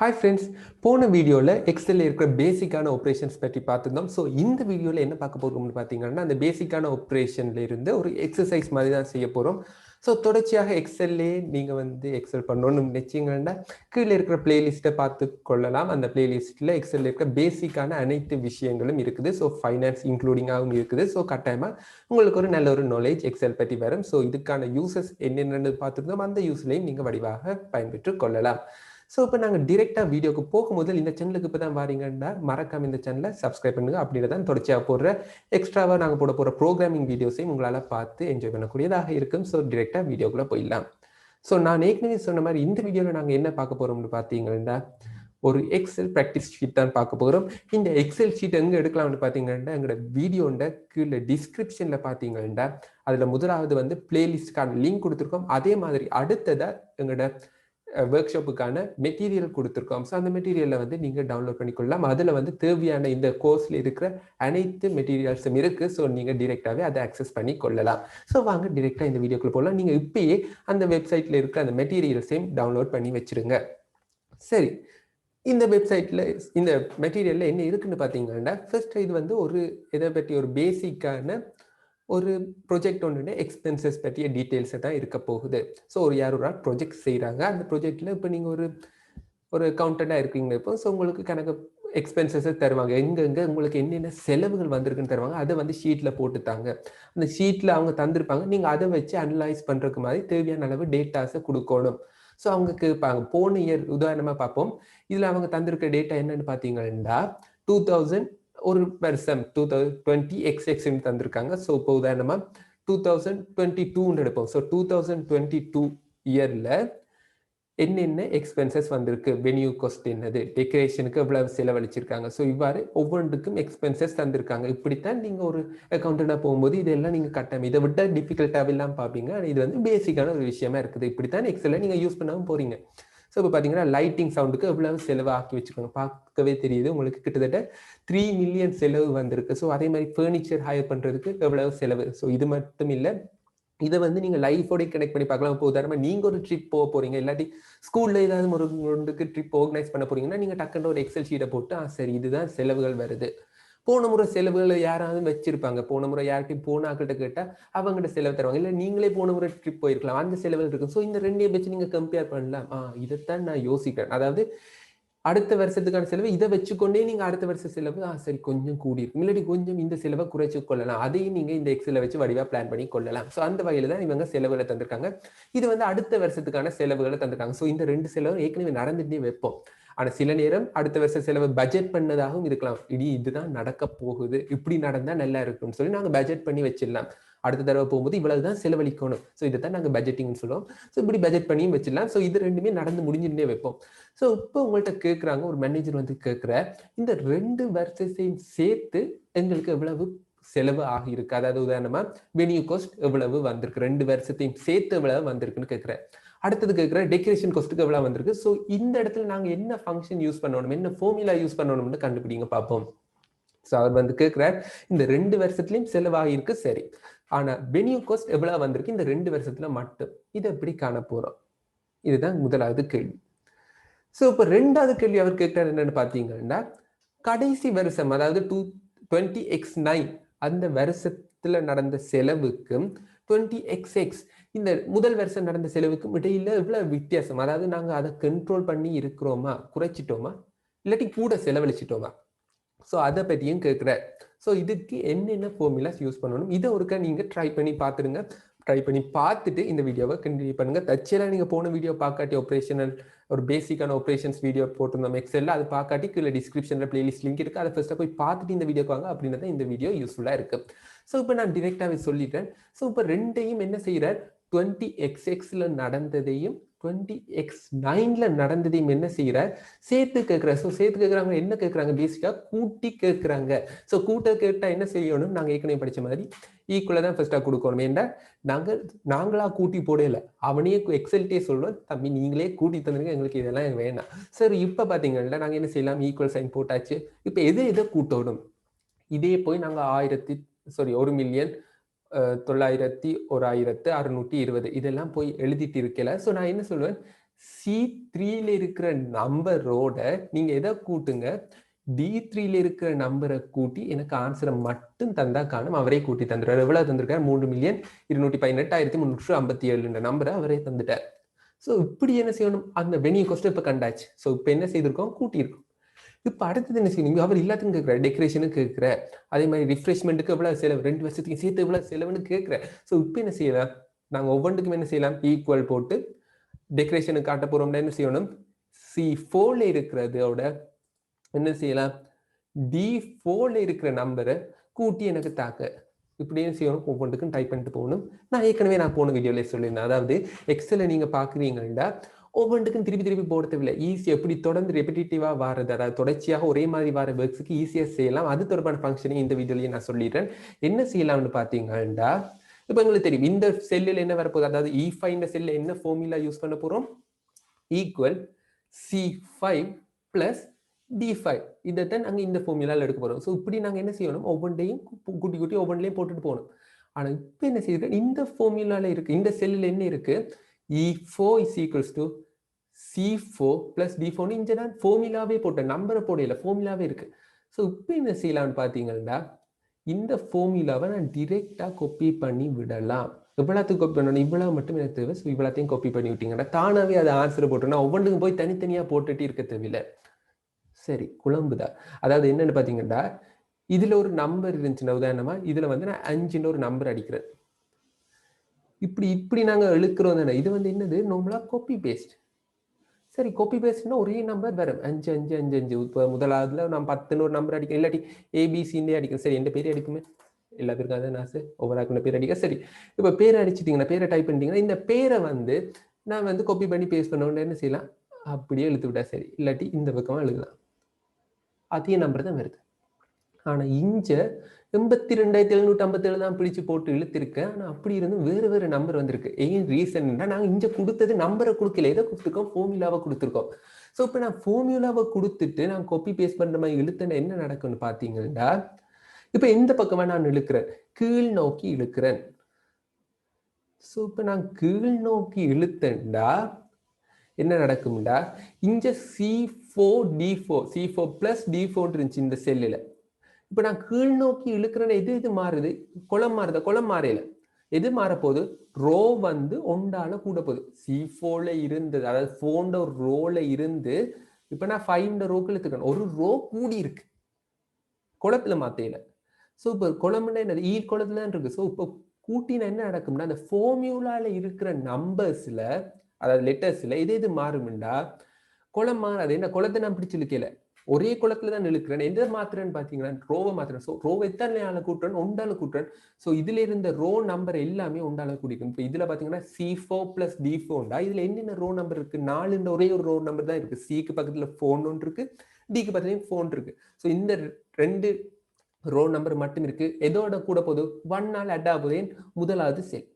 Hi friends, போன வீடியோவில் எக்ஸலில் இருக்கிற பேசிக்கான ஆப்ரேஷன்ஸ் பற்றி பார்த்துருந்தோம். ஸோ இந்த வீடியோவில் என்ன பார்க்க போகிறோம்னு பார்த்தீங்கன்னா, அந்த பேசிக்கான ஆப்ரேஷன்ல இருந்து ஒரு எக்ஸசைஸ் மாதிரி தான் செய்ய போகிறோம். ஸோ தொடர்ச்சியாக எக்ஸல்லே நீங்கள் எக்ஸல் பண்ணணும்னு நினைச்சிங்கன்னா கீழே இருக்கிற பிளேலிஸ்ட்டை பார்த்து கொள்ளலாம். அந்த பிளேலிஸ்ட்டில் எக்ஸலில் இருக்கிற பேசிக்கான அனைத்து விஷயங்களும் இருக்குது. ஸோ ஃபைனான்ஸ் இன்க்ளூடிங்காகவும் இருக்குது. ஸோ கட்டாயமாக உங்களுக்கு ஒரு நல்ல ஒரு நாலேஜ் எக்ஸல் பற்றி வரும். ஸோ இதுக்கான யூசஸ் என்னென்னு பார்த்துருந்தோம். அந்த யூஸ்லையும் நீங்கள் வடிவாக பயன்பெற்று கொள்ளலாம். ஸோ இப்போ நாங்கள் டிரெக்டாக வீடியோக்கு போகும்போது இந்த சேனலுக்கு இப்போ தான் வாரீங்கன்னா மறக்காம இந்த சேனலை சப்ஸ்கிரைப் பண்ணுங்க. அப்படின்னு தான் தொடர்ச்சியாக போடுற எக்ஸ்ட்ராவாக நாங்கள் போட போகிற ப்ரோக்ராமிங் வீடியோஸையும் உங்களால் பார்த்து என்ஜாய் பண்ணக்கூடியதாக இருக்கும். ஸோ டிரெக்டாக வீடியோக்குள்ளே போயிடலாம். ஸோ நான் ஏற்கனவே சொன்ன மாதிரி இந்த வீடியோவில் நாங்கள் என்ன பார்க்க போகிறோம்னு பார்த்தீங்கன்னா ஒரு எக்ஸல் ப்ராக்டிஸ் ஷீட் தான் பார்க்க போகிறோம். இந்த எக்ஸல் ஷீட் எங்கே எடுக்கலாம்னு பார்த்தீங்கன்னா எங்களோட வீடியோண்ட கீழே டிஸ்கிரிப்ஷனில் பார்த்தீங்கன்னா அதில் முதலாவது பிளேலிஸ்டுக்கான லிங்க் கொடுத்துருக்கோம். அதே மாதிரி அடுத்ததாக எங்களோட ஒர்க் ஷாப்புக்கான மெட்டீரியல் கொடுத்துருக்கோம். ஸோ அந்த மெட்டீரியலில் நீங்கள் டவுன்லோட் பண்ணிக்கொள்ளலாம். அதில் தேவையான இந்த கோர்ஸில் இருக்கிற அனைத்து மெட்டீரியல்ஸும் இருக்குது. ஸோ நீங்கள் டிரெக்டாகவே அதை அக்சஸ் பண்ணி கொள்ளலாம். ஸோ வாங்க டிரெக்டாக இந்த வீடியோக்குள்ள போகலாம். நீங்கள் இப்பயே அந்த வெப்சைட்டில் இருக்கிற அந்த மெட்டீரியல்ஸையும் டவுன்லோட் பண்ணி வச்சுருங்க. சரி, இந்த வெப்சைட்டில் இந்த மெட்டீரியலில் என்ன இருக்குன்னு பார்த்தீங்கன்னா ஃபர்ஸ்ட் இது ஒரு இதை பற்றி ஒரு பேசிக்கான ஒரு ப்ரொஜெக்ட் ஒன்று எக்ஸ்பென்சஸ் பற்றிய டீட்டெயில்ஸை தான் இருக்க போகுது. ஸோ யார் ஒரு ப்ரொஜெக்ட் செய்கிறாங்க. அந்த ப்ரொஜெக்டில் இப்போ நீங்கள் ஒரு அக்கௌண்டண்டாக இருக்கீங்க. இப்போ ஸோ உங்களுக்கு கணக்கு எக்ஸ்பென்சஸை தருவாங்க. எங்கெங்கே உங்களுக்கு என்னென்ன செலவுகள் வந்திருக்குன்னு தருவாங்க. அதை ஷீட்டில் போட்டுத்தாங்க. அந்த ஷீட்டில் அவங்க தந்திருப்பாங்க. நீங்கள் அதை வச்சு அனலைஸ் பண்ணுறதுக்கு மாதிரி தேவையான அளவு டேட்டாஸை கொடுக்கணும். ஸோ அவங்க கேட்பாங்க. போன இயர் உதாரணமாக பார்ப்போம். இதில் அவங்க தந்திருக்க டேட்டா என்னன்னு பார்த்தீங்கன்னா 2000 ஒரு வருஷம் 2020 XX தந்திருக்காங்க. ஸோ இப்போ உதாரணமாக 2022 எடுப்போம். ஸோ 2022 இயரில் என்னென்ன எக்ஸ்பென்சஸ் வந்திருக்கு, வென்யூ காஸ்ட் என்னது, டெக்கரேஷனுக்கு எவ்வளவு செலவழிச்சிருக்காங்க. ஸோ இவ்வாறு ஒவ்வொன்றுக்கும் எக்ஸ்பென்சஸ் தந்திருக்காங்க. இப்படித்தான் நீங்கள் ஒரு அக்கௌண்டண்டாக போகும்போது இதெல்லாம் நீங்கள் கட்டணும். இதை விட டிஃபிகல்ட்டாக எல்லாம் பார்ப்பீங்க. இது பேசிக்கான ஒரு விஷயமா இருக்குது. இப்படித்தான் எக்ஸலை நீங்கள் யூஸ் பண்ணாமல் போறீங்க. ஸோ இப்போ பார்த்தீங்கன்னா லைட்டிங் சவுண்டுக்கு எவ்வளவு செலவு ஆக்கி வச்சுருக்காங்க பார்க்கவே தெரியுது. உங்களுக்கு கிட்டத்தட்ட 3 மில்லியன் செலவு வந்திருக்கு. ஸோ அதே மாதிரி ஃபர்னிச்சர் ஹையர் பண்ணுறதுக்கு எவ்வளவு செலவு. ஸோ இது மட்டும் இல்லை, இதை நீங்கள் லைஃபோட கனெக்ட் பண்ணி பார்க்கலாம். இப்போ உதாரணமாக நீங்கள் ஒரு ட்ரிப் போக போறீங்க, இல்லாட்டி ஸ்கூலில் ஏதாவது ஒரு ட்ரிப் ஆர்கனைஸ் பண்ண போறீங்கன்னா நீங்கள் டக்குன்னு ஒரு எக்ஸல் ஷீட்டை போட்டு சரி இதுதான் செலவுகள் வருது. போன முறை செலவுகளை யாராவது வச்சிருப்பாங்க. போன முறை யார்கிட்டையும் போனாக்கிட்ட கேட்டால் அவங்ககிட்ட செலவு தருவாங்க. இல்லை நீங்களே போன முறை ட்ரிப் போயிருக்கலாம், அந்த செலவுகள் இருக்கும். ஸோ இந்த ரெண்டையும் வச்சு நீங்கள் கம்பேர் பண்ணலாம். இதைத்தான் நான் யோசிக்கிறேன். அதாவது அடுத்த வருஷத்துக்கான செலவு இதை வச்சுக்கொண்டே நீங்கள் அடுத்த வருஷ செலவு சரி கொஞ்சம் கூடி இருக்கும், இல்லாட்டி கொஞ்சம் இந்த செலவை குறைச்சு கொள்ளலாம். அதையும் நீங்கள் இந்த எக்ஸலை வச்சு வடிவாக பிளான் பண்ணி கொள்ளலாம். ஸோ அந்த வகையில் தான் இவங்க செலவுகளை தந்திருக்காங்க. இது அடுத்த வருஷத்துக்கான செலவுகளை தந்திருக்காங்க. ஸோ இந்த ரெண்டு செலவும் ஏற்கனவே நடந்துட்டே வைப்போம். ஆனால் சில நேரம் அடுத்த வருஷ செலவு பட்ஜெட் பண்ணதாகவும் இருக்கலாம். இதுதான் நடக்க போகுது, இப்படி நடந்தால் நல்லா இருக்கும்னு சொல்லி நாங்கள் பட்ஜெட் பண்ணி வச்சிடலாம். அடுத்த தடவை போகும்போது இவ்வளவுதான் செலவழிக்கணும். ஸோ இதைத்தான் நாங்கள் பட்ஜெட்டிங்னு சொல்லுவோம். ஸோ இப்படி பட்ஜெட் பண்ணியும் வச்சிடலாம். ஸோ இது ரெண்டுமே நடந்து முடிஞ்சுட்டே வைப்போம். ஸோ இப்போ உங்கள்கிட்ட கேட்குறாங்க, ஒரு மேனேஜர் கேட்குற இந்த 2 வருஷத்தையும் சேர்த்து எங்களுக்கு எவ்வளவு செலவு ஆகியிருக்கு. அதாவது உதாரணமா வென்யூ காஸ்ட் எவ்வளவு வந்திருக்கு, 2 வருஷத்தையும் சேர்த்து எவ்வளவு வந்திருக்குன்னு கேட்குறேன். அடுத்தது கேட்குற டெக்கரேஷன் காஸ்ட்டுக்கு எவ்வளவு வந்திருக்கு. ஸோ இந்த இடத்துல நாங்கள் என்ன ஃபங்க்ஷன் யூஸ் பண்ணணும், என்ன ஃபார்முலா யூஸ் பண்ணணும்னு கண்டுபிடிங்க பார்ப்போம். ஸோ அவர் கேட்குறார், இந்த 2 வருஷத்துலையும் செலவாகிருக்கு சரி, ஆனால் வென்யூ காஸ்ட் எவ்வளவு வந்திருக்கு இந்த 2 வருஷத்துல மட்டும். இதை எப்படி காண போறோம்? இதுதான் முதலாவது கேள்வி. ஸோ இப்போ ரெண்டாவது கேள்வி அவர் கேட்கிறார் என்னன்னு பார்த்தீங்கன்னா கடைசி வருஷம், அதாவது 20X9 அந்த வருஷத்துல நடந்த செலவுக்கும் 20XX இந்த முதல் வருஷம் நடந்த செலவுக்கும் இடையில எவ்வளவு வித்தியாசம், அதாவது நாங்கள் அதை கண்ட்ரோல் பண்ணி இருக்கிறோமா, குறைச்சிட்டோமா, இல்லாட்டி கூட செலவழிச்சிட்டோமா. ஸோ அதை பற்றியும் கேட்குறார். ஸோ இதுக்கு என்னென்ன ஃபார்முலாஸ் யூஸ் பண்ணணும் இதை ஒருக்கா நீங்கள் ட்ரை பண்ணி பார்த்துடுங்க. ட்ரை பண்ணி பார்த்துட்டு இந்த வீடியோவை கண்டினியூ பண்ணுங்க. தச்செல்லாம் நீங்கள் போன வீடியோ பார்க்காட்டி ஆப்ரேஷனல் ஒரு பேசிக்கான ஆப்ரேஷன்ஸ் வீடியோ போட்டிருந்தோம் எக்ஸலில், அது பார்க்காட்டி கீழே டிஸ்கிரிப்ஷனில் பிளேலிஸ்ட் லிங்க் இருக்குது. அதை ஃபர்ஸ்ட்டாக போய் பார்த்துட்டு இந்த வீடியோக்கு வாங்க. அப்படின்னா தான் இந்த வீடியோ யூஸ்ஃபுல்லாக இருக்குது. ஸோ இப்போ நான் டிரெக்டாகவே சொல்லிட்டேன். ஸோ இப்போ ரெண்டையும் என்ன செய்கிறார், 20XX நடந்ததையும் 20X9 நடந்ததையும் என்ன செய்யறார், சேர்த்து கேட்கிறார். ஸோ சேர்த்து கேட்குறாங்க, என்ன கேட்குறாங்க, பேசிக்கா கூட்டி கேட்குறாங்க. ஸோ கூட்ட கேட்டா என்ன செய்யணும், நாங்கள் ஏற்கனவே படிச்ச மாதிரி ஈக்குவலாக தான் ஃபர்ஸ்ட்டாக கொடுக்கணும். ஏன்னா நாங்களா கூட்டி போடல, அவனையே எக்ஸல்ட்டே சொல்லுவோம், தம்பி நீங்களே கூட்டி தந்துருங்க, எங்களுக்கு இதெல்லாம் வேணாம். சரி இப்போ பார்த்தீங்கன்னா நாங்கள் என்ன செய்யலாம், ஈக்குவல் சைன் போட்டாச்சு. இப்போ எதை கூட்டணும், இதே போய் நாங்கள் 1,00,000 9,00,000 1,620 இதெல்லாம் போய் எழுதிட்டு இருக்கல. ஸோ நான் என்ன சொல்லுவேன், C3ல இருக்கிற நம்பரோட நீங்க எதை கூட்டுங்க, D3ல இருக்கிற நம்பரை கூட்டி எனக்கு ஆன்சரை மட்டும் தந்தா காணும். அவரே கூட்டி தந்துட்டார். எவ்வளவு தந்திருக்காரு? 3,218,357 நம்பரை அவரே தந்துட்டார். ஸோ இப்படி என்ன செய்யணும், அந்த வெனிய கொஸ்டின் இப்போ கண்டாச்சு. ஸோ இப்போ என்ன செய்திருக்கோம், கூட்டியிருக்கோம். இப்போ அடுத்தது என்ன செய்யணும், அவர் எல்லாத்துக்கும் கேட்குற, டெக்கரேஷனுக்கு கேட்குற, அதே மாதிரி ரிஃப்ரெஷ்மெண்ட்டுக்கு எவ்வளவு செலவு, 2 வருஷத்துக்கு சேர்த்து எவ்வளவு செலவுன்னு கேட்குற. ஸோ இப்போ என்ன செய்யலாம், நாங்கள் ஒவ்வொன்றுக்கும் என்ன செய்யலாம், ஈக்குவல் போட்டு டெக்கரேஷனுக்கு காட்ட போறோம்னா என்ன செய்யணும், C4ல இருக்கிறதோட என்ன செய்யலாம், D4ல இருக்கிற நம்பரை கூட்டி எனக்கு தாக்க. இப்படியே செய்யணும், ஒவ்வொன்றுக்கும் டைப் பண்ணிட்டு போகணும். நான் ஏற்கனவே போன வீடியோல சொல்லியிருந்தேன். அதாவது எக்ஸலை நீங்க பாக்குறீங்கன்னா ஒவ்வொன்றுக்கும் திருப்பி திருப்பி போட தேவையில்லை. ஈஸியா எப்படி தொடர்ந்து ரெப்பிட்டேட்டிவா வாரது, அதாவது தொடர்ச்சியாக ஒரே மாதிரி வர ஒர்க்ஸுக்கு ஈஸியா செய்யலாம். அது தொடர்பான ஃபங்க்ஷனை இந்த வீடியோலயே நான் சொல்லிடுறேன். என்ன செய்யலாம்னு பாத்தீங்கன்னா, இப்போ உங்களுக்கு தெரியும் இந்த செல்லில் என்ன வரப்போகுது, அதாவது E5 இந்த செல்ல என்ன ஃபார்முலா யூஸ் பண்ண போறோம், ஈக்குவல் C5 பிளஸ் D5. இதைத்தான் நாங்கள் இந்த ஃபார்முலாவில் எடுக்க போகிறோம். ஸோ இப்படி நாங்கள் என்ன செய்யணும், ஒவ்வொன்றையும் கூட்டி கூட்டி ஒவ்வொன்றையும் போட்டுட்டு போகணும். ஆனால் இப்போ என்ன செய்யுது, இந்த ஃபார்முலாவில் இருக்கு, இந்த செல்லில் என்ன இருக்கு, E4 is equals to C4 plus D4. இங்கே நான் ஃபார்முலாவே போட்டேன், நம்பரை போடல, ஃபார்முலாவே இருக்கு. ஸோ இப்போ என்ன செய்யலாம்னு பார்த்தீங்கன்னா, இந்த ஃபார்முலாவை நான் டிரெக்டாக காப்பி பண்ணி விடலாம். இவ்வளோத்துக்கு காப்பி பண்ணணும், இவ்வளவு மட்டும் எனக்கு தேவை. ஸோ இவ்வளோத்தையும் காப்பி பண்ணி விட்டீங்கன்னா தானாவே அதை ஆன்சர் போட்டுருன்னா ஒவ்வொன்றுக்கும் போய் தனித்தனியாக போட்டுட்டு இருக்க தேவையில்லை. சரி, குழம்புதான். அதாவது என்னன்னு பார்த்தீங்கன்னா, இதுல ஒரு நம்பர் இருந்துச்சுன்னா, உதாரணமா இதுல வந்து நான் 5ன்னு ஒரு நம்பர் அடிக்கிறேன். இப்படி இப்படி நாங்க எழுக்கிறோம் தானே, இது வந்து என்னது, நார்மலா காப்பி பேஸ்ட். சரி, காப்பி பேஸ்ட்னா ஒரே நம்பர் வரும், 5 5 5 5. இப்போ முதலாவதுல நான் 10ன்னு ஒரு நம்பர் அடிக்கிறேன், இல்லாட்டி ABCன்னே அடிக்கிறேன். சரி, எந்த பேரே அடிக்குமே, எல்லா பேருக்கும் அதான் ஆசை, ஒவ்வொரு ஆக்குன பேர் அடிக்க. சரி, இப்போ பேரை அடிச்சிட்டிங்கன்னா, பேரை டைப் பண்ணிட்டீங்கன்னா, இந்த பேரை வந்து நான் வந்து காப்பி பண்ணி பேஸ்ட் பண்ண என்ன செய்யலாம், அப்படியே எழுத்து விட்டா சரி, இல்லாட்டி இந்த பக்கமா எழுதலாம், அதே நம்பர் தான் வருது. ஆனா இங்க 82,757 தான் பிடிச்சு போட்டு இழுத்திருக்கேன். ஆனா அப்படி இருந்தும் வேறு வேறு நம்பர் வந்திருக்கு. ஏன் ரீசன்னா, நாங்க இங்க கொடுத்தது நம்பரை கொடுக்கல, எதை கொடுத்துருக்கோம், ஃபார்முலாவை கொடுத்துருக்கோம். ஸோ இப்போ நான் ஃபார்முலாவை கொடுத்துட்டு நான் காப்பி பேஸ்ட் பண்ற மாதிரி இழுத்தேன்னா என்ன நடக்கும்னு பார்த்தீங்கன்னா, இப்போ எந்த பக்கமா நான் இழுக்கிறேன், கீழ் நோக்கி இழுக்கிறேன். ஸோ இப்போ நான் கீழ் நோக்கி இழுத்தேன்டா என்ன நடக்கும்டா, இங்க C4 பிளஸ் D4 இருந்துச்சு இந்த செல்லில். இப்போ நான் கீழ் நோக்கி இழுக்கிறேன்னு எது மாறுது, குளம் மாறுதா, குளம் மாறையில எது மாறப்போகுது, ரோ வந்து ஒன்றால கூட போகுது. C4ல இருந்தது, அதாவது 4ன்ற ஒரு ரோல இருந்து இப்போ நான் 5ன்ற ரோக்கு இழுத்துக்கணும், ஒரு ரோ கூடி இருக்கு, குளத்துல மாத்தையில. ஸோ இப்போ குளம்னா என்னது, குளத்துல தான் இருக்கு. ஸோ இப்போ கூட்டினா என்ன நடக்கும்னா, அந்த ஃபார்முலால இருக்கிற நம்பர்ஸ்ல, அதாவது லெட்டர்ஸ்ல எது மாறும்டா, குளம் மாறாது. என்ன, குளத்தை நான் பிடிச்சு இழுக்கல, ஒரே குளத்துல தான் இழுக்கிறேன். எந்த மாத்திரன்னு பாத்தீங்கன்னா ரோவை மாத்திரம். ஸோ ரோவை எத்தனை ஆளை கூட்டுறேன், ஒன்றால கூட்டுறேன். ஸோ இதுல இருந்த ரோ நம்பர் எல்லாமே ஒன்றால கூடிக்கும். இப்போ இதுல பாத்தீங்கன்னா C4 பிளஸ் D4, இதுல என்னென்ன ரோ நம்பர் இருக்கு, 4ன்ற ஒரே ஒரு ரோ நம்பர் தான் இருக்கு. சிக்கு பக்கத்துல 4 ஒன்று இருக்கு, டிக்கு பக்கத்துலயும் 4 இருக்கு. ஸோ இந்த 2 ரோ நம்பர் மட்டும் இருக்கு. எதோட கூட போகுது, 1 அட் ஆகுது முதலாவது செல்.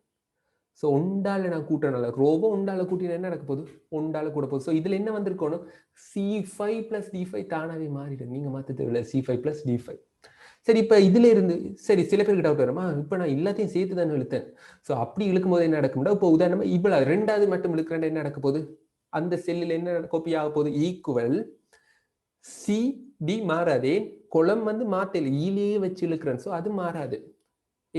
ஸோ ஒன்றால நான் கூட்டுறனால ரோவோ ஒன்றால கூட்டினா என்ன நடக்க போகுது, ஒன்றால கூட போகுது. ஸோ இதுல என்ன வந்திருக்கணும், C5 பிளஸ் D5 தானாவே மாறிடும், நீங்க மாத்த தேவையில்லை, C5 பிளஸ் D5. சரி, இப்ப இதுல இருந்து சரி சில பேருக்கு டவுட் வருமா, இப்ப நான் எல்லாத்தையும் சேர்த்து தானே இழுத்தேன். ஸோ அப்படி இழுக்கும் போது என்ன நடக்கும்னா, இப்போ உதாரணமா இவ்வளவு 2வது மட்டும் இழுக்கிறேன், என்ன நடக்க போகுது, அந்த செல்லில் என்ன காப்பி ஆக போகுது, ஈக்குவல் CD மாறாதே, குளம் வந்து மாத்தல, ஈலேயே வச்சு இழுக்கிறேன். ஸோ அது மாறாது.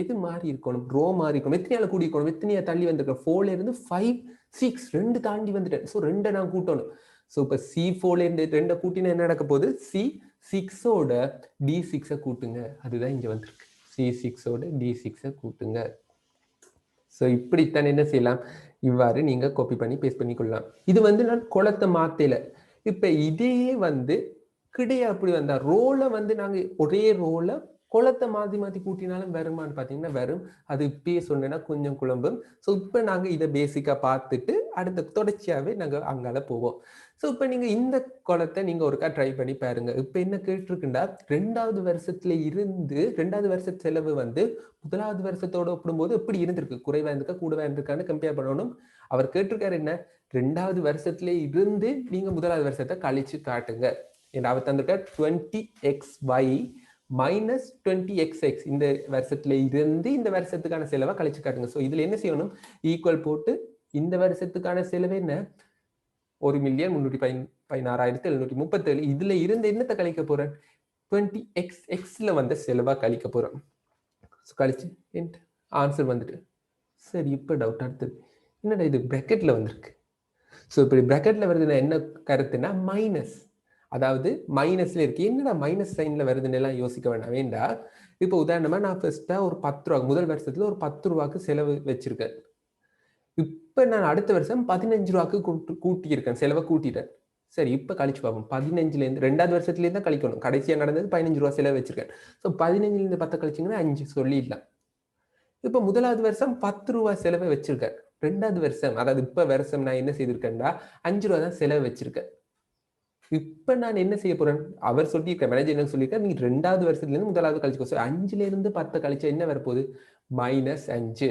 எது மாறி இருக்கணும், ரோ மாறி இருக்கணும். எத்தனையால கூடி இருக்கணும், எத்தனையா தள்ளி வந்திருக்கேன், 4ல இருந்து 5 6 2 தாண்டி வந்துட்டேன். ஸோ 2 நான் கூட்டணும். ஸோ இப்போ C4ல இருந்து 2 கூட்டினா என்ன நடக்க போகுது, C6ஓட D6 கூட்டுங்க, அதுதான் இங்க வந்திருக்கு. C6ஓட D6 கூட்டுங்க. ஸோ இப்படித்தான் என்ன செய்யலாம், இவ்வாறு நீங்க காப்பி பண்ணி பேஸ்ட் பண்ணிக்கொள்ளலாம். இது வந்து நான் குளத்தை மாத்தல. இப்ப இதே வந்து கிடையா அப்படி வந்தா ரோல வந்து நாங்க ஒரே ரோல குளத்தை மாத்தி கூட்டினாலும் வருமானு பாத்தீங்கன்னா வரும். அது இப்பயே சொன்னேன்னா கொஞ்சம் குழம்பும். ஸோ இப்போ நாங்க இதை பேசிக்கா பார்த்துட்டு அடுத்த தொடர்ச்சியாவே நாங்க அங்கால போவோம். ஸோ இப்போ நீங்க இந்த குளத்தை நீங்க ஒருக்கா ட்ரை பண்ணி பாருங்க. இப்போ என்ன கேட்டிருக்குண்டா, 2வது வருஷத்துல இருந்து 2வது வருஷ செலவு வந்து 1வது வருஷத்தோட ஒப்பிடும்போது எப்படி இருந்திருக்கு, குறைவா இருந்திருக்கா கூடவா இருந்திருக்கான்னு கம்பேர் பண்ணணும். அவர் கேட்டிருக்காரு என்ன, 2வது வருஷத்துல இருந்து நீங்க 1வது வருஷத்தை கழிச்சு காட்டுங்க. அவர் தந்திருக்கார் 20xy மைனஸ் 20xx, இந்த வருஷத்துல இருந்து இந்த வருஷத்துக்கான செலவை கழிச்சு காட்டுங்க. ஸோ இதுல என்ன செய்யணும், ஈக்குவல் போட்டு இந்த வருஷத்துக்கான செலவு என்ன 1,316,737. இதுல இருந்து என்னத்தை கழிக்க போறேன்? 20x xல வந்த செலவா கழிக்க போறேன். கழிச்சு ஆன்சர் வந்துட்டு. சரி, இப்போ டவுட் அடுத்தது. என்னடா இது பிராக்கெட்ல வந்திருக்கு. ஸோ இப்படி பிராக்கெட்ல வருதுன்னா என்ன கருத்துன்னா மைனஸ். அதாவது மைனஸ்ல இருக்கு. என்னடா மைனஸ் சைன்ல வருதுன்னு எல்லாம் யோசிக்க வேண்டாம். வேண்டா. இப்போ உதாரணமா நான் ஃபர்ஸ்டா ஒரு 10 ரூபா முதல் வருஷத்துல ஒரு 10 ரூபாய்க்கு செலவு வச்சிருக்கேன். இப்போ நான் அடுத்த வருஷம் 15 ரூபாய்க்கு கூட்டியிருக்கேன், செலவை கூட்டிட்டேன். சரி, இப்போ கழிச்சு பார்ப்போம். 15லேருந்து 2வது வருஷத்துலேருந்து தான் கழிக்கணும். கடைசியாக நடந்தது 15 ரூபா செலவு வச்சிருக்கேன். ஸோ 15லேருந்து 10 கழிச்சிங்கன்னா 5 சொல்லிடலாம். இப்போ முதலாவது வருஷம் 10 ரூபா செலவை வச்சிருக்கேன். 2வது வருஷம், அதாவது இப்போ வருஷம் நான் என்ன செய்திருக்கேன்டா 5 ரூபா தான் செலவு வச்சிருக்கேன். இப்போ நான் என்ன செய்ய போறேன்? அவர் சொல்லியிருக்க மேனேஜர் என்ன சொல்லியிருக்காரு, நீ 2வது வருஷத்துலேருந்து முதலாவது கழிச்சுக்கோ. ஸோ 5லேருந்து 10 கழிச்சா என்ன வரப்போகுது? -5.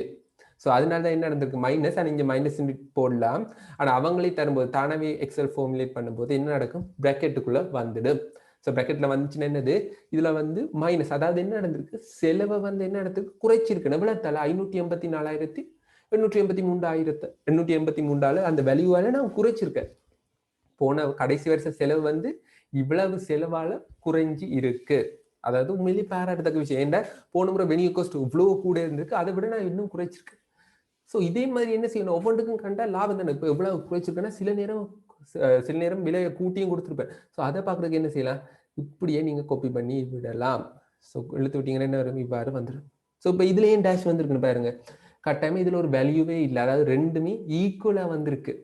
ஸோ அதனால தான் என்ன நடந்திருக்கு, மைனஸ். ஆனால் இங்கே மைனஸ் போடலாம். ஆனால் அவங்களே தரும்போது தானாவே எக்ஸல் ஃபார்முலேட் பண்ணும்போது என்ன நடக்கும்? பிராக்கெட்டுக்குள்ள வந்துடும். ஸோ பிராக்கெட்ல வந்துச்சுன்னா என்னது, இதுல வந்து மைனஸ். அதாவது என்ன நடந்திருக்கு, செலவை வந்து என்ன நடந்திருக்கு, குறைச்சிருக்கு. எவ்வளவு? 584,883 அந்த வேல்யூவால நான் குறைச்சிருக்கேன். போன கடைசி வருஷ செலவு வந்து இவ்வளவு செலவால குறைஞ்சி இருக்கு. அதாவது உண்மையிலேயே பாராட்டத்தக்க விஷயம். ஏன்டா போன முறை வெனியூ காஸ்ட் இவ்வளவு கூட இருந்திருக்கு, அதை விட நான் இன்னும் குறைச்சிருக்கேன். ஸோ இதே மாதிரி என்ன செய்யணும், ஒவ்வொன்றுக்கும் கண்டா லாபம் தானே. இப்போ எவ்வளவு குறைச்சிருக்கேன்னா சில நேரம் விலையை கூட்டியும் கொடுத்துருப்பேன். ஸோ அதை பார்க்கறதுக்கு என்ன செய்யலாம், இப்படியே நீங்க காப்பி பண்ணி விடலாம். ஸோ இழுத்து விட்டீங்கன்னா என்ன வரும், இவ்வாறு வந்துடும். ஸோ இப்போ இதுலயே டேஷ் வந்திருக்குன்னு பாருங்க. கட்டாயமா இதுல ஒரு வேல்யூவே இல்லை. அதாவது ரெண்டுமே ஈக்குவலா வந்திருக்கு.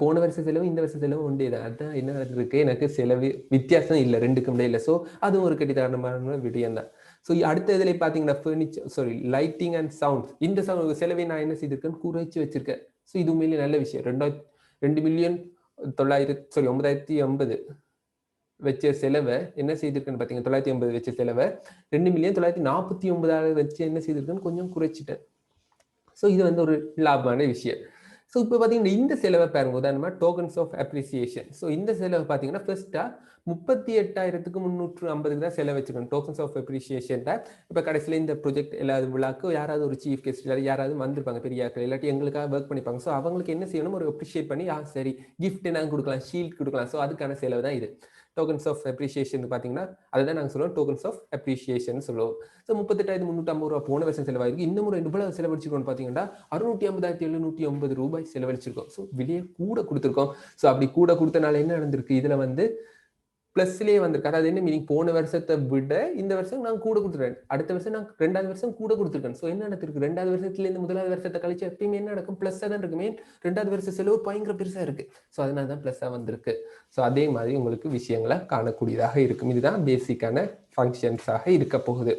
போன வருஷ செலவு இந்த வருஷ செலவு ஒன்றே தான். அதான் என்ன நடந்திருக்கு, எனக்கு செலவு வித்தியாசம் இல்லை ரெண்டுக்கும் இடையில. ஸோ அதுவும் ஒரு கடிதானமான விடயம் தான். ஸோ அடுத்த இதில் பார்த்தீங்கன்னா லைட்டிங் அண்ட் சவுண்ட். இந்த செலவை நான் என்ன செய்திருக்கேன், குறைச்சி வச்சிருக்கேன். ஸோ இது உண்மையிலே நல்ல விஷயம். 2,980,000 வச்ச செலவை என்ன செய்திருக்கேன்னு பார்த்தீங்கன்னா 980 வச்ச செலவை 2,949,000 வச்சு என்ன செய்திருக்கேன்னு கொஞ்சம் குறைச்சிட்டேன். ஸோ இது வந்து ஒரு லாபமான விஷயம். ஸோ இப்போ பார்த்தீங்கன்னா இந்த செலவை பாருங்க, உதாரணமா டோக்கன்ஸ் ஆஃப் அப்ரிசியேஷன். ஸோ இந்த செலவை பார்த்தீங்கன்னா ஃபர்ஸ்டா 38,350 தான் செலவு வச்சுக்கணும் டோக்கன்ஸ் ஆஃப் அப்ரிசியேஷன். இப்போ கடைசியில் இந்த ப்ரொஜெக்ட் எல்லாரும் விழாக்கு யாராவது ஒரு சீஃப் கெஸ்ட் யாராவது வந்திருப்பாங்க, பெரியாக்கள், இல்லாட்டி எங்களுக்காக ஒர்க் பண்ணிப்பாங்க. ஸோ அவங்களுக்கு என்ன செய்யணும், ஒரு அப்ரிஷியேட் பண்ணி சரி கிஃப்ட் நாங்கள் கொடுக்கலாம், ஷீல்ட் கொடுக்கலாம். ஸோ அதுக்கான செலவு தான் இது. டோக்கன்ஸ் ஆஃப் அப்ரிசியேஷன் பார்த்தீங்கன்னா அதுதான் நாங்கள் சொல்லுவோம் டோக்கன்ஸ் ஆஃப் அப்ரிசியேஷன் சொல்லுவோம். ஸோ 38,350 ரூபா போன வருஷம் செலவாயிருக்கு. இன்னும் எவ்வளவு செலவழிச்சிருக்கோம்னு பார்த்தீங்கன்னா 650,780 ரூபாய் செலவழிச்சிருக்கோம். ஸோ விலையை கூட கொடுத்துருக்கோம். ஸோ அப்படி கூட கொடுத்தனால என்ன நடந்திருக்கு, இதுல வந்து பிளஸ்லேயே வந்திருக்கு. அதாவது என்ன மீனிங், போன வருஷத்தை விட இந்த வருஷம் நான் கூட கொடுத்துருக்கேன், அடுத்த வருஷம் நான் 2வது வருஷம் கூட கொடுத்துருக்கேன். ஸோ என்ன நடந்திருக்கு, 2வது வருஷத்துலேருந்து முதலாவது வருஷத்தை கழிச்சு எப்பயுமே என்ன நடக்கும், பிளஸ்ஸாக தான் இருக்குமே. 2வது வருஷ செலவு பயங்கர பெருசா இருக்கு. ஸோ அதனால தான் பிளஸ்ஸாக வந்திருக்கு. ஸோ அதே மாதிரி உங்களுக்கு விஷயங்களை காணக்கூடியதாக இருக்கும். இதுதான் பேசிக்கான ஃபங்க்ஷன்ஸாக இருக்க போகுது.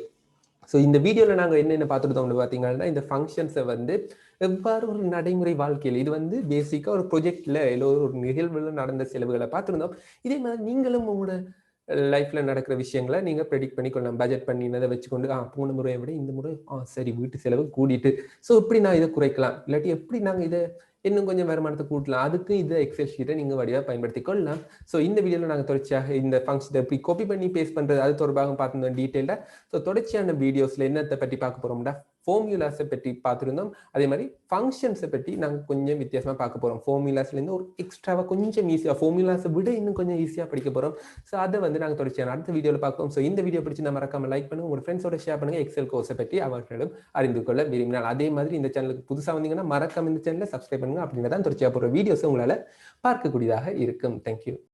ஸோ இந்த வீடியோவில் நாங்கள் என்னென்ன பார்த்துருந்தோம்னு பார்த்தீங்கன்னா, இந்த ஃபங்க்ஷன்ஸை வந்து எவ்வாறு ஒரு நடைமுறை வாழ்க்கையில், இது வந்து பேசிக்காக ஒரு ப்ரொஜெக்டில் இல்லை ஒரு நிகழ்வில் நடந்த செலவுகளை பார்த்துருந்தோம். இதே மாதிரி நீங்களும் உங்களோட லைஃப்ல நடக்கிற விஷயங்களை நீங்க ப்ரெடிக்ட் பண்ணிக்கொள்ளலாம். பட்ஜெட் பண்ணினதை வச்சுக்கொண்டு போன முறையை விட இந்த முறை சரி வீட்டு செலவு கூடிட்டு, ஸோ எப்படி நான் இதை குறைக்கலாம், இல்லாட்டி எப்படி நாங்கள் இதை இன்னும் கொஞ்சம் வருமானத்தை கூட்டலாம், அதுக்கு இந்த எக்ஸல் ஷீட்டை நீங்க வடிவாக பயன்படுத்தி கொள்ளலாம். ஸோ இந்த வீடியோவில் நாங்கள் தொடர்ச்சியாக இந்த ஃபங்க்ஷனை எப்படி காப்பி பண்ணி பேஸ்ட் பண்றது அது தொடர்பாக பார்த்துருந்தோம் டீட்டெயிலாக. ஸோ தொடர்ச்சியான வீடியோஸ்ல என்னத்தை பற்றி பார்க்க போறோம்னா, ஃபார்முலாஸை பற்றி பார்த்துருந்தோம். அதே மாதிரி ஃபங்க்ஷன்ஸை பற்றி நாங்கள் கொஞ்சம் வித்தியாசமாக பார்க்க போகிறோம். ஃபார்முலாஸ்லேருந்து ஒரு எக்ஸ்ட்ராவாக கொஞ்சம் ஈஸியாக, ஃபார்முலாஸை விட இன்னும் கொஞ்சம் ஈஸியாக படிக்க போகிறோம். ஸோ அதை வந்து நாங்கள் தொடர்ச்சியான அடுத்த வீடியோவில் பார்ப்போம். ஸோ இந்த வீடியோ பிடிச்சி நான் மறக்காம லைக் பண்ணுங்க, உங்கள் ஃப்ரெண்ட்ஸோட ஷேர் பண்ணுங்க, எக்ஸல் கோர்ஸை பற்றி அவர்களும் அறிந்து கொள்ள விரும்பினால். அதே மாதிரி இந்த சேனலுக்கு புதுசாக வந்தீங்கன்னா மறக்காம இந்த சேனலை சப்ஸ்கிரைப் பண்ணுங்க. அப்படின்னா தான் தொடர்ச்சியாக போகிற வீடியோஸ் உங்களால் பார்க்கக்கூடியதாக இருக்கும். தேங்க்யூ.